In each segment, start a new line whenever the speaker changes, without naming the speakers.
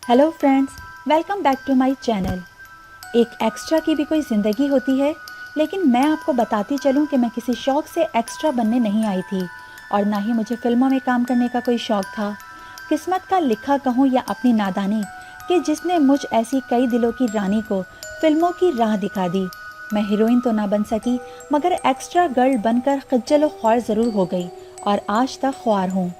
Hello friends, welcome back to my channel. एक extra की भी कोई ज़िंदगी होती है, लेकिन मैं आपको बताती चलूं कि मैं किसी शौक़ से एक्स्ट्रा बनने नहीं आई थी और ना ही मुझे फ़िल्मों में काम करने का कोई शौक़ था। किस्मत का लिखा कहूँ या अपनी नादानी कि जिसने मुझ ऐसी कई दिलों की रानी को फ़िल्मों की राह दिखा दी। मैं हीरोइन तो ना बन सकी, मगर एक्स्ट्रा गर्ल बनकर खज्जल ख्वार ज़रूर हो गई और आज तक ख्वार हूँ।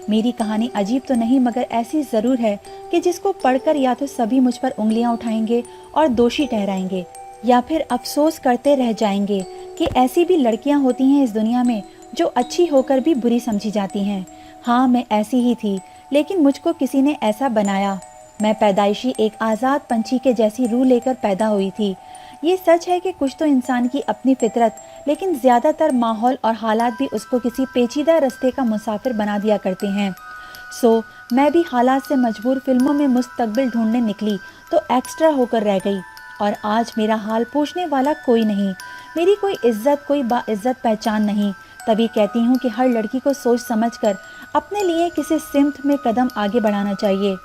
मेरी कहानी अजीब तो नहीं, मगर ऐसी ज़रूर है कि जिसको पढ़कर या तो सभी मुझ पर उंगलियां उठाएंगे और दोषी ठहराएंगे, या फिर अफसोस करते रह जाएंगे कि ऐसी भी लड़कियां होती हैं इस दुनिया में जो अच्छी होकर भी बुरी समझी जाती हैं। हाँ, मैं ऐसी ही थी, लेकिन मुझको किसी ने ऐसा बनाया। मैं पैदाइशी एक आज़ाद पंछी के जैसी रूह लेकर पैदा हुई थी। ये सच है कि कुछ तो इंसान की अपनी फितरत, लेकिन ज़्यादातर माहौल और हालात भी उसको किसी पेचीदा रास्ते का मुसाफिर बना दिया करते हैं। मैं भी हालात से मजबूर फिल्मों में मुस्तकबिल ढूंढने निकली तो एक्स्ट्रा होकर रह गई, और आज मेरा हाल पूछने वाला कोई नहीं। मेरी कोई इज्जत, कोई बाइज्जत पहचान नहीं। तभी कहती हूँ कि हर लड़की को सोच समझकर अपने लिए किसी सिमत में कदम आगे बढ़ाना चाहिए।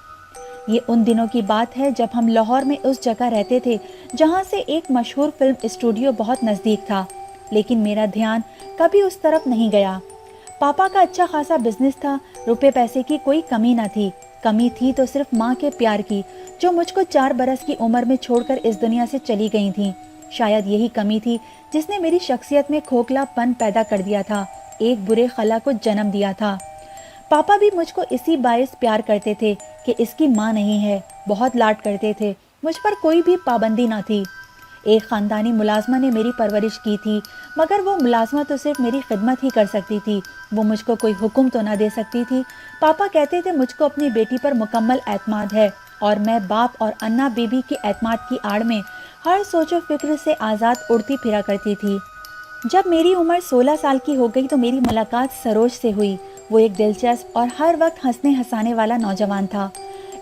ये उन दिनों की बात है जब हम लाहौर में उस जगह रहते थे जहाँ से एक मशहूर फिल्म स्टूडियो बहुत नज़दीक था, लेकिन मेरा ध्यान कभी उस तरफ नहीं गया। पापा का अच्छा खासा बिजनेस था, रुपए पैसे की कोई कमी न थी। कमी थी तो सिर्फ माँ के प्यार की, जो मुझको 4 बरस की उम्र में छोड़कर इस दुनिया से चली गई थी। शायद यही कमी थी जिसने मेरी शख्सियत में खोखलापन पैदा कर दिया था, एक बुरे खला को जन्म दिया था। पापा भी मुझको इसी बायस प्यार करते थे कि इसकी माँ नहीं है, बहुत लाड करते थे। मुझ पर कोई भी पाबंदी ना थी। एक ख़ानदानी मुलाजमा ने मेरी परवरिश की थी, मगर वो मुलाजमा तो सिर्फ मेरी खिदमत ही कर सकती थी, वो मुझको कोई हुक्म तो ना दे सकती थी। पापा कहते थे मुझको अपनी बेटी पर मुकम्मल एतमाद है, और मैं बाप और अन्ना बीबी के एतमाद की आड़ में हर सोचो फिक्र से आज़ाद उड़ती फिरा करती थी। जब मेरी उम्र 16 साल की हो गई तो मेरी मुलाकात सरोज से हुई। वो एक दिलचस्प और हर वक्त हंसने हंसाने वाला नौजवान था।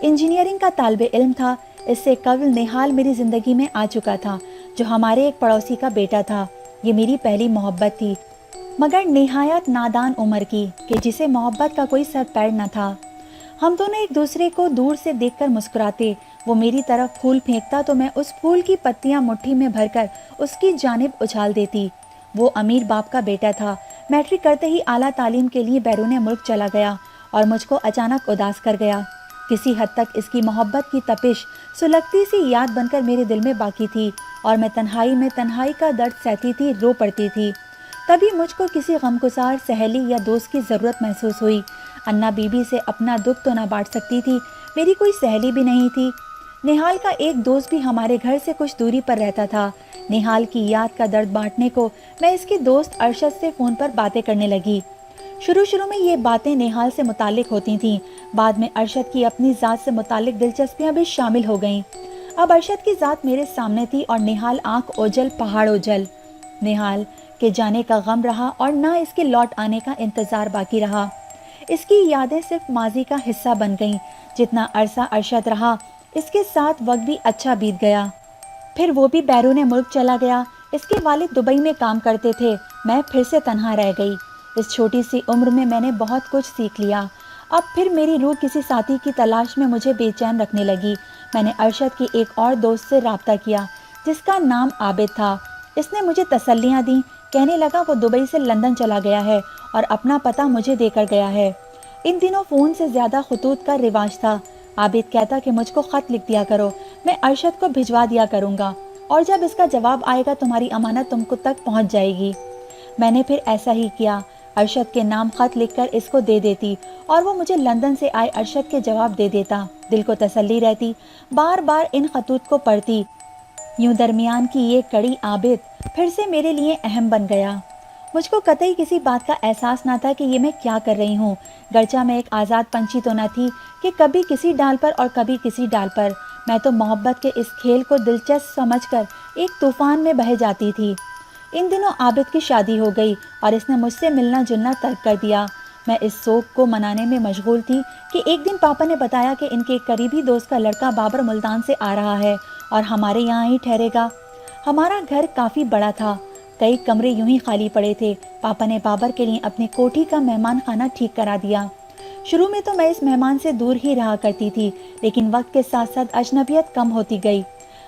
इंजीनियरिंग का तालिबे इल्म था। इससे कबल नेहाल मेरी ज़िंदगी में आ चुका था, जो हमारे एक पड़ोसी का बेटा था। ये मेरी पहली मोहब्बत थी, मगर निहायत नादान उम्र की, कि जिसे मोहब्बत का कोई सर पैर न था। हम दोनों एक दूसरे को दूर से देखकर मुस्कुराते। वो मेरी तरफ फूल फेंकता तो मैं उस फूल की पत्तियां मुट्ठी में भरकर उसकी जानिब उछाल देती। वो अमीर बाप का बेटा था। मैट्रिक करते ही आला तालीम के लिए बैरूने मुल्क चला गया और मुझको अचानक उदास कर गया। किसी हद तक इसकी मोहब्बत की तपिश सुलगती सी याद बनकर मेरे दिल में बाकी थी, और मैं तन्हाई में तन्हाई का दर्द सहती थी, रो पड़ती थी। तभी मुझको किसी गमगुसार सहेली या दोस्त की ज़रूरत महसूस हुई। अन्ना बीबी से अपना दुख तो ना बांट सकती थी, मेरी कोई सहेली भी नहीं थी। नेहाल का एक दोस्त भी हमारे घर से कुछ दूरी पर रहता था। नेहाल की याद का दर्द बांटने को मैं इसके दोस्त अरशद से फ़ोन पर बातें करने लगी। शुरू शुरू में ये बातें नेहाल से मुतालिक होती थीं, बाद में अरशद की अपनी ज़ात से मुतालिक दिलचस्पियाँ भी शामिल हो गईं। अब अरशद की ज़ात मेरे सामने थी और नेहाल आँख ओझल पहाड़ ओझल। नेहाल के जाने का गम रहा और ना इसके लौट आने का इंतज़ार बाकी रहा। इसकी यादें सिर्फ माजी का हिस्सा बन गईं। जितना अरसा अरशद रहा, इसके साथ वक्त भी अच्छा बीत गया। फिर वो भी बैरूने मुल्क चला गया। इसके वालिद दुबई में काम करते थे। मैं फिर से तन्हा रह गई। इस छोटी सी उम्र में मैंने बहुत कुछ सीख लिया। अब फिर मेरी रूह किसी साथी की तलाश में मुझे बेचैन रखने लगी। मैंने अरशद की एक और दोस्त से राब्ता किया, जिसका नाम आबिद था। इसने मुझे तसल्लियाँ दी। कहने लगा वो दुबई से लंदन चला गया है और अपना पता मुझे देकर गया है। इन दिनों फ़ोन से ज़्यादा खतूत का रिवाज था। आबिद कहता कि मुझको ख़त लिख दिया करो, मैं अरशद को भिजवा दिया करूँगा, और जब इसका जवाब आएगा तुम्हारी अमानत तुमको तक पहुँच जाएगी। मैंने फिर ऐसा ही किया। अरशद के नाम ख़त लिखकर इसको दे देती और वो मुझे लंदन से आए अरशद के जवाब दे देता। दिल को तसल्ली रहती। बार बार इन खतूत को पढ़ती। यूं दरमियान की ये कड़ी आबिद फिर से मेरे लिए अहम बन गया। मुझको कतई किसी बात का एहसास ना था कि ये मैं क्या कर रही हूँ। गर्चा मैं एक आज़ाद पंछी तो न थी कि कभी किसी डाल पर और कभी किसी डाल पर। मैं तो मोहब्बत के इस खेल को दिलचस्प समझकर एक तूफ़ान में बह जाती थी। इन दिनों आबिद की शादी हो गई और इसने मुझसे मिलना जुलना तर्क कर दिया। मैं इस शौक को मनाने में मशगूल थी कि एक दिन पापा ने बताया कि इनके एक करीबी दोस्त का लड़का बाबर मुल्तान से आ रहा है और हमारे यहाँ ही ठहरेगा। हमारा घर काफ़ी बड़ा था, कई कमरे यूं ही खाली पड़े थे। पापा ने बाबर के लिए अपनी कोठी का मेहमान खाना ठीक करा दिया। شروع میں تو میں اس مہمان سے دور ہی رہا کرتی تھی، لیکن وقت کے ساتھ ساتھ اجنبیت کم ہوتی گئی۔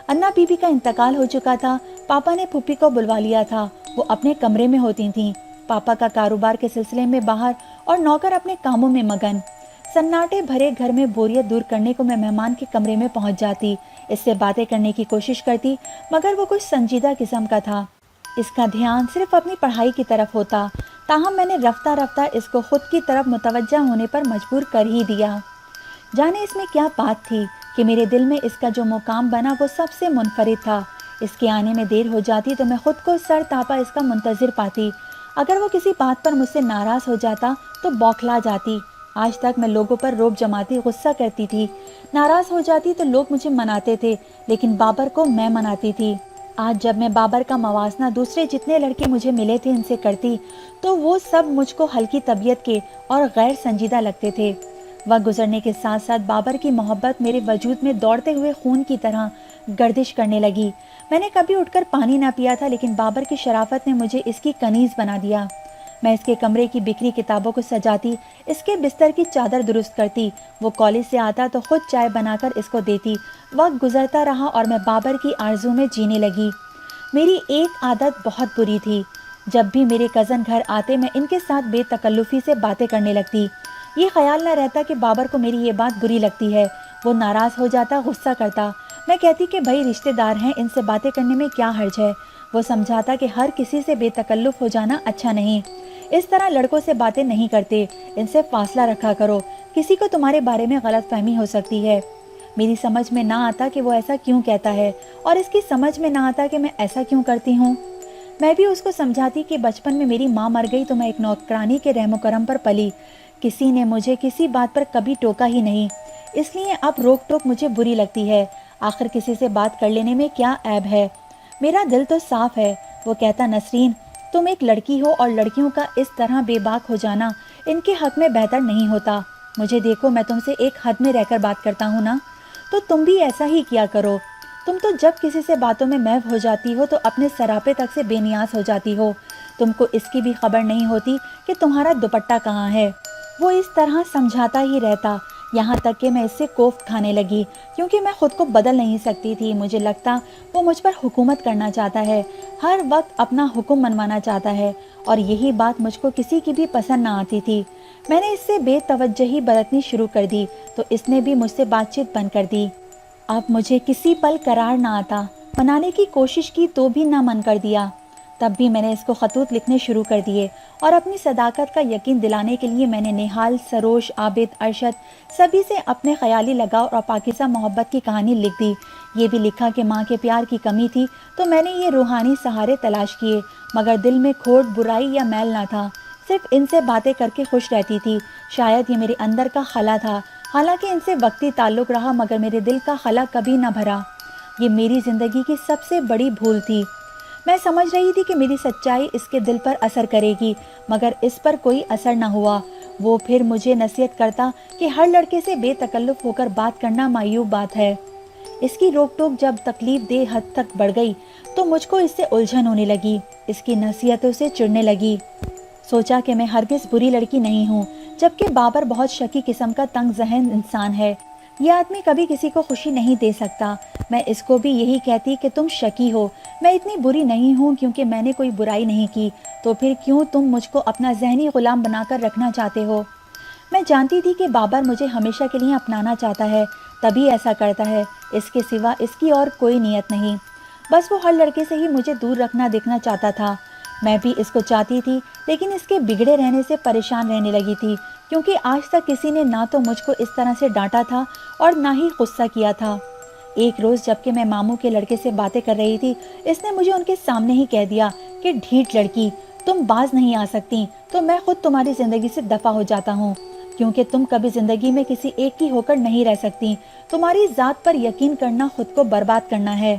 انا بی بی کا انتقال ہو چکا تھا، پاپا نے پھوپھی کو بلوا لیا تھا، وہ اپنے کمرے میں ہوتی تھیں، پاپا کا کاروبار کے سلسلے میں باہر اور نوکر اپنے کاموں میں مگن۔ سناٹے بھرے گھر میں بوریت دور کرنے کو میں مہمان کے کمرے میں پہنچ جاتی، اس سے باتیں کرنے کی کوشش کرتی، مگر وہ کچھ سنجیدہ قسم کا تھا، اس کا دھیان صرف اپنی پڑھائی کی طرف ہوتا۔ تاہم میں نے رفتہ رفتہ اس کو خود کی طرف متوجہ ہونے پر مجبور کر ہی دیا۔ جانے اس میں کیا بات تھی کہ میرے دل میں اس کا جو مقام بنا وہ سب سے منفرد تھا۔ اس کے آنے میں دیر ہو جاتی تو میں خود کو سر تاپا اس کا منتظر پاتی۔ اگر وہ کسی بات پر مجھ سے ناراض ہو جاتا تو بوکھلا جاتی۔ آج تک میں لوگوں پر روب جماتی غصہ کرتی تھی، ناراض ہو جاتی تو لوگ مجھے مناتے تھے، لیکن بابر کو میں مناتی تھی۔ آج جب میں بابر کا موازنہ دوسرے جتنے لڑکے مجھے ملے تھے ان سے کرتی تو وہ سب مجھ کو ہلکی طبیعت کے اور غیر سنجیدہ لگتے تھے۔ وقت گزرنے کے ساتھ ساتھ بابر کی محبت میرے وجود میں دوڑتے ہوئے خون کی طرح گردش کرنے لگی۔ میں نے کبھی اٹھ کر پانی نہ پیا تھا، لیکن بابر کی شرافت نے مجھے اس کی کنیز بنا دیا۔ میں اس کے کمرے کی بکھری کتابوں کو سجاتی، اس کے بستر کی چادر درست کرتی، وہ کالج سے آتا تو خود چائے بنا کر اس کو دیتی۔ وقت گزرتا رہا اور میں بابر کی آرزو میں جینے لگی۔ میری ایک عادت بہت بری تھی، جب بھی میرے کزن گھر آتے میں ان کے ساتھ بے تکلفی سے باتیں کرنے لگتی۔ یہ خیال نہ رہتا کہ بابر کو میری یہ بات بری لگتی ہے، وہ ناراض ہو جاتا، غصہ کرتا۔ میں کہتی کہ بھائی رشتہ دار ہیں، ان سے باتیں کرنے میں کیا حرج ہے۔ وہ سمجھاتا کہ ہر کسی سے بے تکلف ہو جانا اچھا نہیں، اس طرح لڑکوں سے باتیں نہیں کرتے، ان سے فاصلہ رکھا کرو، کسی کو تمہارے بارے میں غلط فہمی ہو سکتی ہے۔ میری سمجھ میں نہ آتا کہ وہ ایسا کیوں کہتا ہے، اور اس کی سمجھ میں نہ آتا کہ میں ایسا کیوں کرتی ہوں۔ میں بھی اس کو سمجھاتی کہ بچپن میں میری ماں مر گئی تو میں ایک نوکرانی کے رحم و کرم پر پلی، کسی نے مجھے کسی بات پر کبھی ٹوکا ہی نہیں، اس لیے اب روک ٹوک مجھے بری لگتی ہے۔ آخر کسی سے بات کر لینے میں کیا عیب ہے، میرا دل تو صاف ہے۔ وہ کہتا نسرین تم ایک لڑکی ہو اور لڑکیوں کا اس طرح بے باک ہو جانا ان کے حق میں بہتر نہیں ہوتا۔ مجھے دیکھو میں تم سے ایک حد میں رہ کر بات کرتا ہوں نا، تو تم بھی ایسا ہی کیا کرو۔ تم تو جب کسی سے باتوں میں محو ہو جاتی ہو تو اپنے سراپے تک سے بے نیاز ہو جاتی ہو، تم کو اس کی بھی خبر نہیں ہوتی کہ تمہارا دوپٹہ کہاں ہے۔ وہ اس طرح سمجھاتا ہی رہتا، یہاں تک کہ میں اس سے کوفت کھانے لگی، کیونکہ میں خود کو بدل نہیں سکتی تھی۔ مجھے لگتا وہ مجھ پر حکومت کرنا چاہتا ہے، ہر وقت اپنا حکم منوانا چاہتا ہے، اور یہی بات مجھ کو کسی کی بھی پسند نہ آتی تھی۔ میں نے اس سے بے توجہی برتنی شروع کر دی تو اس نے بھی مجھ سے بات چیت بند کر دی۔ اب مجھے کسی پل قرار نہ آتا، منانے کی کوشش کی تو بھی نہ من کر دیا۔ تب بھی میں نے اس کو خطوط لکھنے شروع کر دیے، اور اپنی صداقت کا یقین دلانے کے لیے میں نے نہال، سروش، عابد، ارشد سبھی سے اپنے خیالی لگاؤ اور پاکیزہ محبت کی کہانی لکھ دی۔ یہ بھی لکھا کہ ماں کے پیار کی کمی تھی تو میں نے یہ روحانی سہارے تلاش کیے، مگر دل میں کھوٹ، برائی یا میل نہ تھا، صرف ان سے باتیں کر کے خوش رہتی تھی۔ شاید یہ میرے اندر کا خلا تھا، حالانکہ ان سے وقتی تعلق رہا، مگر میرے دل کا خلا کبھی نہ بھرا۔ یہ میری زندگی کی سب سے بڑی بھول تھی۔ میں سمجھ رہی تھی کہ میری سچائی اس کے دل پر اثر کرے گی، مگر اس پر کوئی اثر نہ ہوا۔ وہ پھر مجھے نصیحت کرتا کہ ہر لڑکے سے بے تکلف ہو کر بات کرنا معیوب بات ہے۔ اس کی روک ٹوک جب تکلیف دہ حد تک بڑھ گئی تو مجھ کو اس سے الجھن ہونے لگی، اس کی نصیحتوں سے چڑھنے لگی۔ سوچا کہ میں ہرگز بری لڑکی نہیں ہوں، جبکہ بابر بہت شکی قسم کا تنگ ذہن انسان ہے، یہ آدمی کبھی کسی کو خوشی نہیں دے سکتا۔ میں اس کو بھی یہی کہتی کہ تم شکی ہو، میں اتنی بری نہیں ہوں کیونکہ میں نے کوئی برائی نہیں کی، تو پھر کیوں تم مجھ کو اپنا ذہنی غلام بنا کر رکھنا چاہتے ہو؟ میں جانتی تھی کہ بابر مجھے ہمیشہ کے لیے اپنانا چاہتا ہے، تبھی ایسا کرتا ہے، اس کے سوا اس کی اور کوئی نیت نہیں۔ بس وہ ہر لڑکے سے ہی مجھے دور رکھنا دیکھنا چاہتا تھا۔ میں بھی اس کو چاہتی تھی، لیکن اس کے بگڑے رہنے سے پریشان رہنے لگی تھی، کیونکہ آج تک کسی نے نہ تو مجھ کو اس طرح سے ڈانٹا تھا اور نہ ہی غصہ کیا تھا۔ ایک روز جبکہ میں ماموں کے لڑکے سے باتیں کر رہی تھی، اس نے مجھے ان کے سامنے ہی کہہ دیا کہ ڈھیٹ لڑکی، تم باز نہیں آ سکتی تو میں خود تمہاری زندگی سے دفع ہو جاتا ہوں، کیونکہ تم کبھی زندگی میں کسی ایک کی ہو کر نہیں رہ سکتی، تمہاری ذات پر یقین کرنا خود کو برباد کرنا ہے۔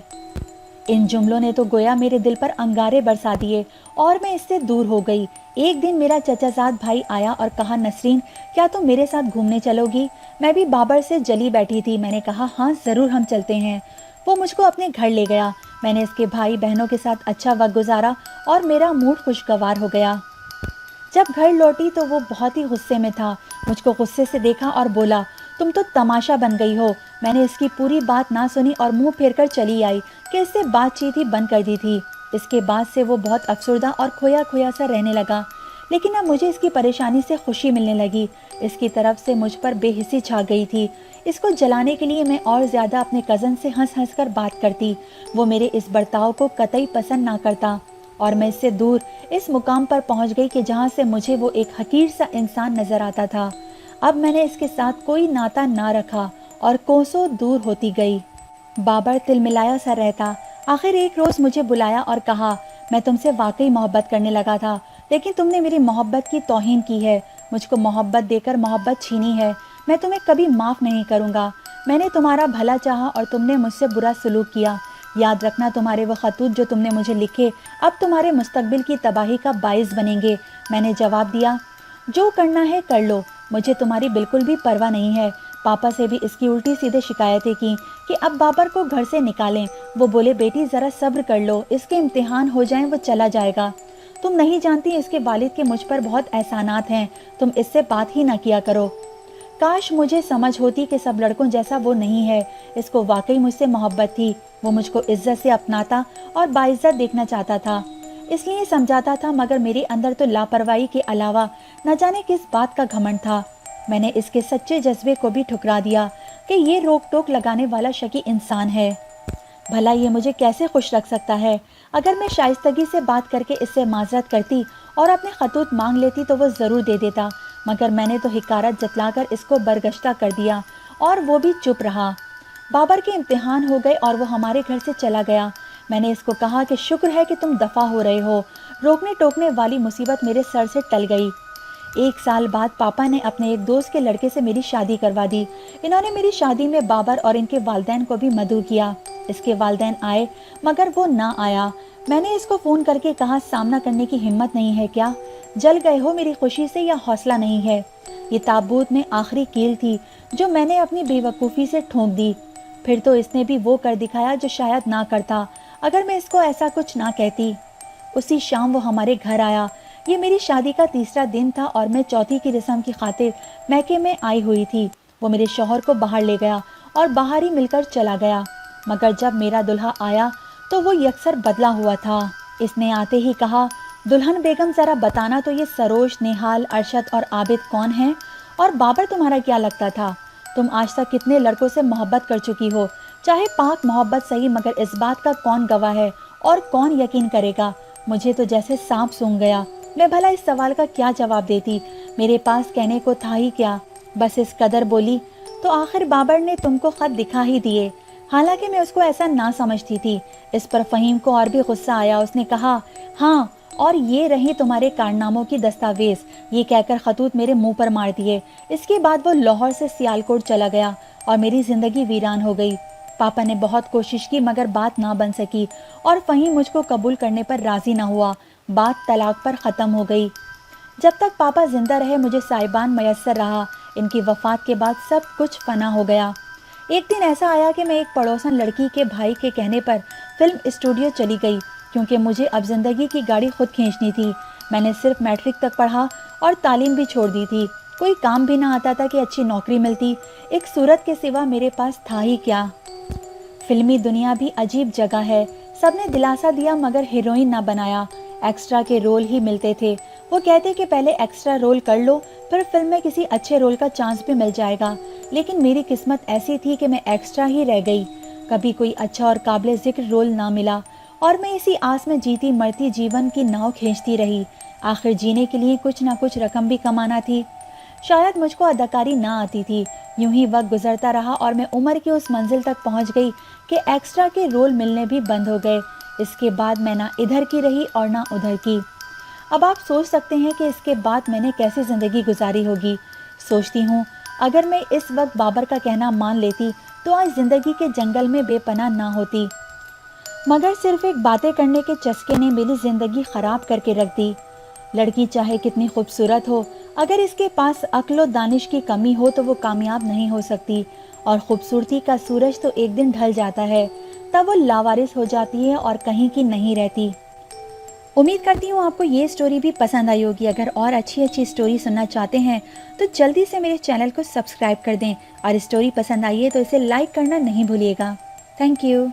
ان جملوں نے تو گویا میرے دل پر انگارے برسا دیے اور میں اس سے دور ہو گئی۔ ایک دن میرا چچا زاد بھائی آیا اور کہا نسرین کیا تم میرے ساتھ گھومنے چلو گی؟ میں بھی بابر سے جلی بیٹھی تھی، میں نے کہا ہاں ضرور ہم چلتے ہیں۔ وہ مجھ کو اپنے گھر لے گیا، میں نے اس کے بھائی بہنوں کے ساتھ اچھا وقت گزارا اور میرا موڈ خوشگوار ہو گیا۔ جب گھر لوٹی تو وہ بہت ہی غصے میں تھا، मुझ को गुस्से से देखा और बोला, तुम तो तमाशा बन गई हो। मैंने इसकी पूरी बात ना सुनी और मुंह फेर कर चली आई कि इससे बातचीत ही बंद कर दी थी। इसके बाद से वो बहुत अफसरदा और खोया खोया सा रहने लगा, लेकिन अब मुझे इसकी परेशानी से खुशी मिलने लगी। इसकी तरफ से मुझ पर बेहिसी छा गई थी। इसको जलाने के लिए मैं और ज़्यादा अपने कज़न से हंस हंस कर बात करती। वो मेरे इस बर्ताव को कतई पसंद ना करता और मैं इससे दूर इस मुकाम पर पहुंच गई कि जहां से मुझे वो एक हकीर सा इंसान नज़र आता था। अब मैंने इसके साथ कोई नाता ना रखा और कोसों दूर होती गई। बाबर तिलमिलाया सा रहता। आखिर एक रोज़ मुझे बुलाया और कहा, मैं तुमसे वाकई मोहब्बत करने लगा था, लेकिन तुमने मेरी मोहब्बत की तौहीन की है। मुझको मोहब्बत देकर मोहब्बत छीनी है। मैं तुम्हें कभी माफ़ नहीं करूँगा। मैंने तुम्हारा भला चाहा और तुमने मुझसे बुरा सलूक किया। याद रखना, तुम्हारे वो खतूत जो तुमने मुझे लिखे अब तुम्हारे मुस्तकबिल की तबाही का बाइस बनेंगे। मैंने जवाब दिया, जो करना है कर लो, मुझे तुम्हारी बिल्कुल भी परवाह नहीं है। पापा से भी इसकी उल्टी सीधे शिकायतें की कि अब बाबर को घर से निकालें। वो बोले, बेटी ज़रा सब्र कर लो, इसके इम्तिहान हो जाएं, वो चला जाएगा। तुम नहीं जानती इसके वालिद के मुझ पर बहुत एहसानात हैं, तुम इससे बात ही ना किया करो। काश मुझे समझ होती कि सब लड़कों जैसा वो नहीं है। इसको वाकई मुझसे मोहब्बत थी। वो मुझको इज्जत से अपनाता और बाइज्जत देखना चाहता था, इसलिए समझाता था, मगर मेरे अंदर तो लापरवाही के अलावा न जाने किस बात का घमंड था। मैंने इसके सच्चे जज्बे को भी ठुकरा दिया कि ये रोक टोक लगाने वाला शकी इंसान है। भला ये मुझे कैसे खुश रख सकता है? अगर मैं शाइस्तगी से बात करके इससे माजरत करती और अपने खतूत मांग लेती तो वो ज़रूर दे देता, मगर मैंने तो हिकारत जतलाकर इसको बरगश्ता कर दिया और वो भी चुप रहा। बाबर के इम्तिहान हो गए और वो हमारे घर से चला गया। मैंने इसको कहा कि शुक्र है कि तुम दफ़ा हो रहे हो, रोकने टोकने वाली मुसीबत मेरे सर से टल गई। 1 साल बाद पापा ने अपने एक दोस्त के लड़के से मेरी शादी करवा दी। इन्होंने मेरी शादी में बाबर और इनके वालिदैन को भी मदऊ किया। इसके वालिदैन आए, मगर वो ना आया। मैंने इसको फ़ोन करके कहा, सामना करने की हिम्मत नहीं है क्या? जल गए हो मेरी खुशी से या हौसला नहीं है? ये ताबूत में आखिरी कील थी जो मैंने अपनी बेवकूफ़ी से ठोंक दी। फिर तो इसने भी वो कर दिखाया जो शायद ना करता अगर मैं इसको ऐसा कुछ ना कहती। उसी शाम वो हमारे घर आया। ये मेरी शादी का तीसरा दिन था और मैं चौथी की रस्म की खातिर मैके में आई हुई थी। वो मेरे शौहर को बाहर ले गया और बाहर ही मिलकर चला गया, मगर जब मेरा दुल्हा आया तो वो यकसर बदला हुआ था। इसने आते ही कहा, दुल्हन बेगम ज़रा बताना तो ये सरोज, निहाल, अरशद और आबिद कौन हैं? और बाबर तुम्हारा क्या लगता था? तुम आज तक कितने लड़कों से मोहब्बत कर चुकी हो, चाहे पाक मोहब्बत सही, मगर इस बात का कौन गवाह है और कौन यकीन करेगा? मुझे तो जैसे सांप सूंघ गया। मैं भला इस सवाल का क्या जवाब देती? मेरे पास कहने को था ही क्या, बस इस कदर बोली, तो आखिर बाबर ने तुमको ख़त दिखा ही दिए। हालांकि मैं उसको ऐसा ना समझती थी। इस पर फ़हीम को और भी गुस्सा आया। उसने कहा, हाँ, और ये रही तुम्हारे कारनामों की दस्तावेज़। ये कहकर खतूत मेरे मुंह पर मार दिए। इसके बाद वो लाहौर से सियालकोट चला गया और मेरी ज़िंदगी वीरान हो गई। पापा ने बहुत कोशिश की मगर बात ना बन सकी और फ़हीम मुझको कबूल करने पर राज़ी ना हुआ। बात तलाक पर ख़त्म हो गई। जब तक पापा ज़िंदा रहे मुझे साहिबान मयस्सर रहा। इनकी वफ़ात के बाद सब कुछ फना हो गया। एक दिन ऐसा आया कि मैं एक पड़ोसन लड़की के भाई के कहने पर फिल्म स्टूडियो चली गई, क्योंकि मुझे अब ज़िंदगी की गाड़ी खुद खींचनी थी। मैंने सिर्फ मैट्रिक तक पढ़ा और तालीम भी छोड़ दी थी। कोई काम भी ना आता था कि अच्छी नौकरी मिलती। एक सूरत के सिवा मेरे पास था ही क्या। फिल्मी दुनिया भी अजीब जगह है। सबने दिलासा दिया मगर हीरोइन ना बनाया। एक्स्ट्रा के रोल ही मिलते थे। वो कहते कि पहले एक्स्ट्रा रोल कर लो, फिर फिल्म में किसी अच्छे रोल का चांस भी मिल जाएगा। लेकिन मेरी किस्मत ऐसी थी कि मैं एक्स्ट्रा ही रह गई। कभी कोई अच्छा और काबिल जिक्र रोल ना मिला और मैं इसी आस में जीती मरती जीवन की नाव खींचती रही। आखिर जीने के लिए कुछ ना कुछ रकम भी कमाना थी। शायद मुझको अदाकारी ना आती थी। यूं ही वक्त गुजरता रहा और मैं उम्र की उस मंजिल तक पहुंच गई कि एक्स्ट्रा के रोल मिलने भी बंद हो गए। इसके बाद मैं ना इधर की रही और ना उधर की। अब आप सोच सकते हैं कि इसके बाद मैंने कैसी ज़िंदगी गुजारी होगी। सोचती हूँ अगर मैं इस वक्त बाबर का कहना मान लेती तो आज ज़िंदगी के जंगल में बेपनाह ना होती, मगर सिर्फ एक बातें करने के चस्के ने मेरी ज़िंदगी ख़राब करके रख दी। लड़की चाहे कितनी खूबसूरत हो, अगर इसके पास अक्ल व दानिश की कमी हो तो वो कामयाब नहीं हो सकती। और खूबसूरती का सूरज तो एक दिन ढल जाता है, तब वो लावारिस हो जाती है और कहीं की नहीं रहती। امید کرتی ہوں آپ کو یہ اسٹوری بھی پسند آئی ہوگی۔ اگر اور اچھی اسٹوری سننا چاہتے ہیں تو جلدی سے میرے چینل کو سبسکرائب کر دیں، اور اسٹوری پسند آئی ہے تو اسے لائک کرنا نہیں بھولیے گا۔ Thank you.